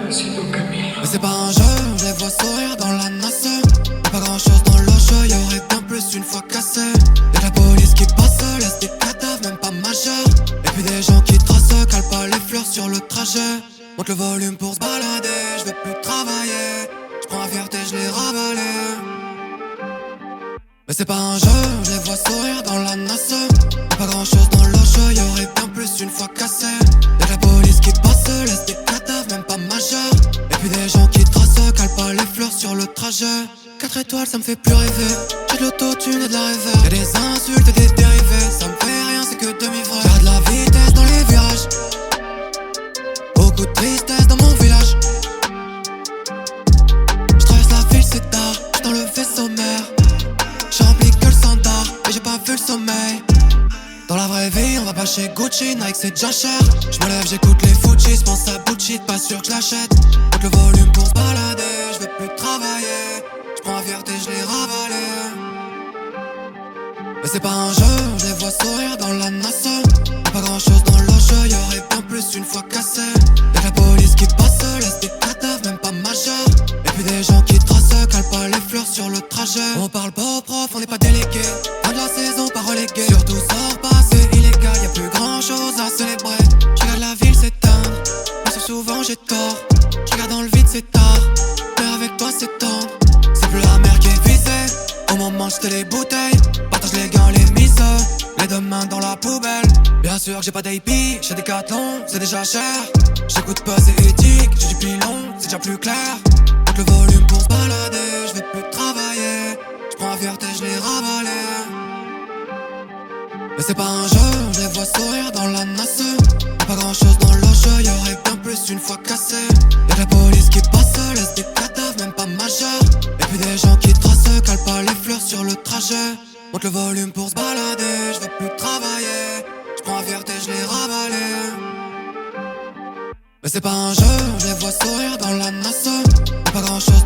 Mais c'est pas un jeu, je les vois sourire dans la nasse. Y'a pas grand chose dans l'oche, y'aurait bien plus une fois cassé. Y'a la police qui passe, laisse des cadavres, même pas majeurs. Et puis des gens qui tracent, calent pas les fleurs sur le trajet. Monte le volume pour se balader, je veux plus travailler. J'prends la fierté, je l'ai ravalé. Mais c'est pas un jeu, je les vois sourire dans la nasse. Y'a pas grand chose dans l'oche, y'aurait bien plus une fois cassé. Y'a la police qui passe, laisse des cadavres, même pas majeurs. Et puis des gens qui tracent, calent pas les fleurs sur le trajet. 4 étoiles, ça me fait plus rêver. J'ai de l'autotune et de la réverb. Y'a des insultes et des dérivés. Ça me fait rien, c'est que demi-vrai. J'ai de la vitesse dans les virages. Beaucoup de tristesse dans mon village. J'traverse la ville, c'est tard. J'suis dans le vaisseau mère. J'ai rempli que le standard et j'ai pas vu le sommeil. Dans la vraie vie, on va pas chez Gucci, Nike c'est déjà cher. J'me lève, j'écoute les Fujis, pense à bullshit, pas sûr que j'l'achète. Monte le volume pour se balader, j'veux plus travailler. J'prends la fierté, j'l'ai ravalé. Mais c'est pas un jeu, je les vois sourire dans la nasse. Y'a pas grand chose dans l'oche, y'aurait bien plus une fois cassé. Y'a la police qui passe, laisse des cadavres, même pas majeurs. Et puis des gens qui tracent, calent pas les fleurs sur le trajet. On parle pas aux profs, on n'est pas délégués. Fin de la saison, pas relégué. Surtout sort pas, c'est illégal, y'a plus grand chose à célébrer. J'regarde la ville s'éteindre, mais souvent j'ai tort. J'regarde dans le vide, c'est tard, mais avec toi c'est tendre. C'est plus la mer qui est visée, au moment j'étais les bouteilles. Partage les gains, les mises, les deux mains dans la poubelle. Bien sûr que j'ai pas d'AP, j'ai des Decathlon, c'est déjà cher. J'écoute pas, c'est éthique, j'ai du pilon, c'est déjà plus clair. Monte le volume pour se balader, j'veux plus travailler. J'prends la fierté, j'l'ai ravalé. Mais c'est pas un jeu, je les vois sourire dans la nasse. Y'a pas grand chose dans l'oche, y'aurait bien plus une fois cassé. Y'a la police qui passe, laisse des cadavres, même pas majeurs. Et puis des gens qui tracent, calent pas les fleurs sur le trajet. Monte le volume pour se balader, j'veux plus travailler. J'prends la fierté, j'l'ai ravalé. Mais c'est pas un jeu, je les vois sourire dans la nasse. Y'a pas grand chose